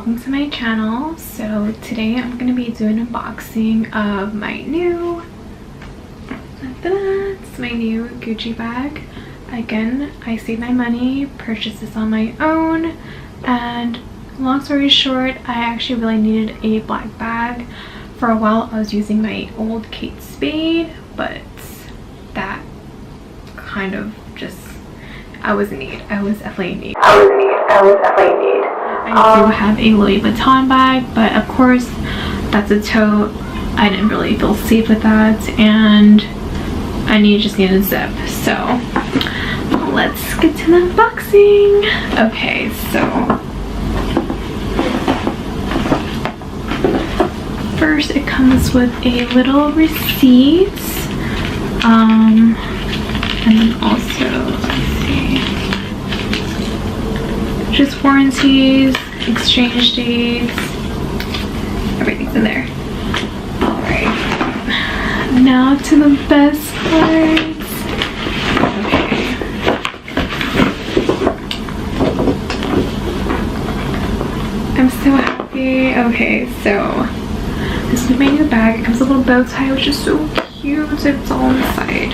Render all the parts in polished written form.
welcome to my channel. So today I'm going to be doing an unboxing of my new Gucci bag. Again, I saved my money, purchased this on my own, and long story short, I actually really needed a black bag. For a while I was using my old Kate Spade, but that kind of just, I was definitely in need. I do have a Louis Vuitton bag, but of course that's a tote. I didn't really feel safe with that, and I just needed a zip. So let's get to the unboxing. Okay, so first it comes with a little receipt, and then also, let's see, just warranties, exchange dates, everything's in there. Alright, now to the best parts. Okay. I'm so happy. Okay, so this is my new bag. It comes with a little bow tie, which is so cute. It's all inside.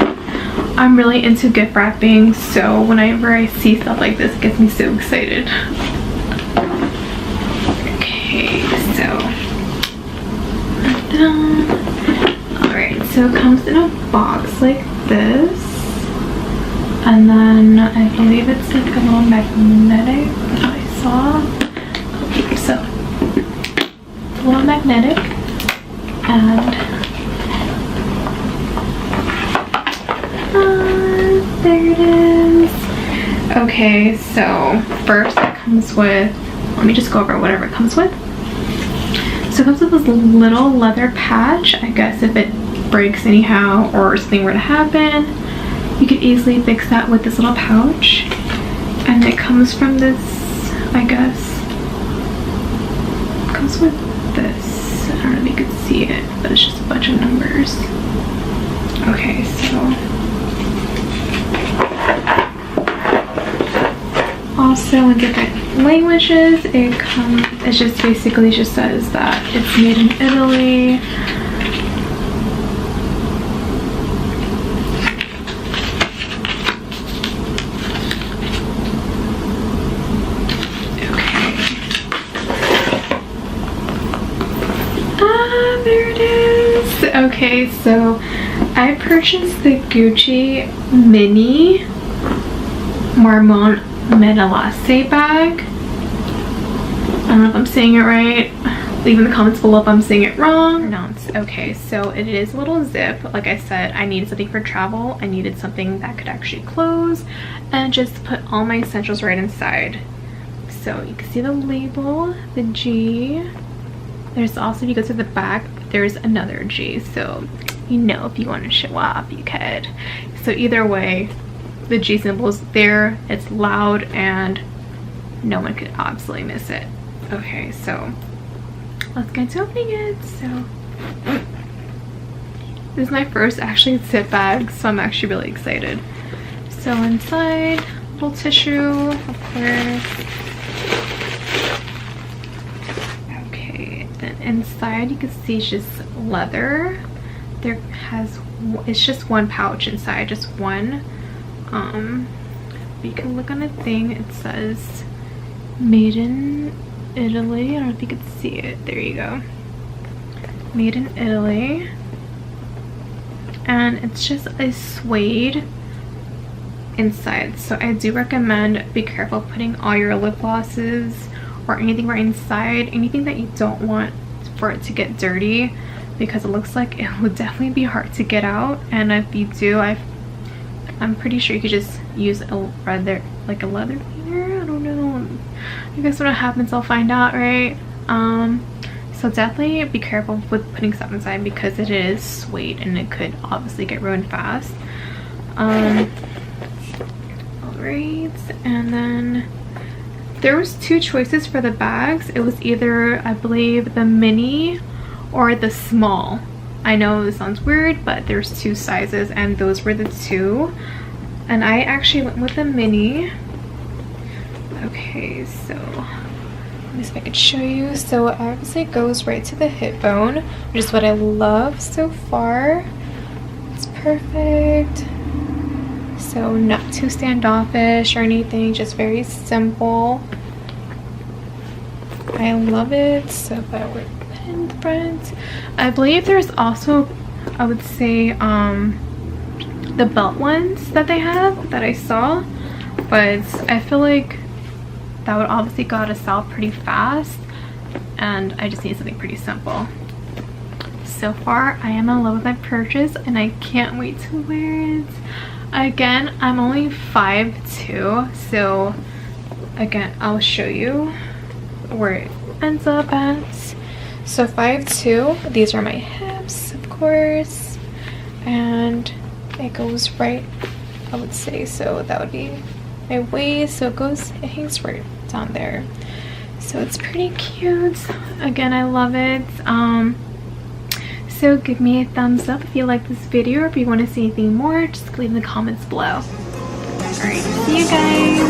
I'm really into gift wrapping, so whenever I see stuff like this, it gets me so excited. Okay, so alright, so it comes in a box like this, and then I believe it's like a little magnetic that I saw. Okay, so it's a little magnetic, and there it is. Okay, so first it comes with, let me just go over whatever it comes with. So it comes with this little leather patch. I guess if it breaks anyhow or something were to happen, you could easily fix that with this little pouch. And it comes from this, I guess, it comes with this. I don't know if you could see it, but it's just a bunch of numbers. Okay, so also in different languages, it just basically just says that it's made in Italy. Okay. There it is. Okay, so I purchased the Gucci mini Marmont Menelace bag. I don't know if I'm saying it right. Leave in the comments below if I'm saying it wrong. Okay, so it is a little zip. Like I said, I needed something for travel. I needed something that could actually close and just put all my essentials right inside. So you can see the label, the G. There's also, if you go to the back, there's another G. So you know, if you want to show off, you could. So either way, the G symbol is there, it's loud, and no one could absolutely miss it. Okay, so let's get to opening it. So this is my first actually zip bag, so I'm actually really excited. So inside, little tissue, of course. Okay, then inside you can see it's just leather. It's just one pouch inside, just one. You can look on the thing, it says made in Italy. I don't know if you can see it. There you go. Made in Italy. And it's just a suede inside. So I do recommend be careful putting all your lip glosses or anything right inside. Anything that you don't want for it to get dirty, because it looks like it would definitely be hard to get out. And if you do, I'm pretty sure you could just use a leather cleaner. I don't know. I guess when it happens I'll find out, right? So definitely be careful with putting stuff inside because it is suede and it could obviously get ruined fast. Alright, and then there was two choices for the bags. It was either, I believe, the mini or the small. I know this sounds weird, but there's two sizes and those were the two. And I actually went with the mini. Okay, so Let me see if I could show you. So it obviously goes right to the hip bone, which is what I love so far. It's perfect. So not too standoffish or anything, just very simple. I love it. So if I were to put it in the front, I believe there's also, I would say, the belt ones that they have that I saw, but I feel like that would obviously go out of style pretty fast, and I just need something pretty simple. So far I am in love with my purchase and I can't wait to wear it. Again, I'm only 5'2", so again I'll show you where it ends up at. So 5'2", these are my hips of course, and it goes right, I would say, so that would be my waist, so it hangs right down there. So it's pretty cute. Again, I love it. So give me a thumbs up if you like this video, or if you want to see anything more, just leave in the comments below. Alright, see you guys.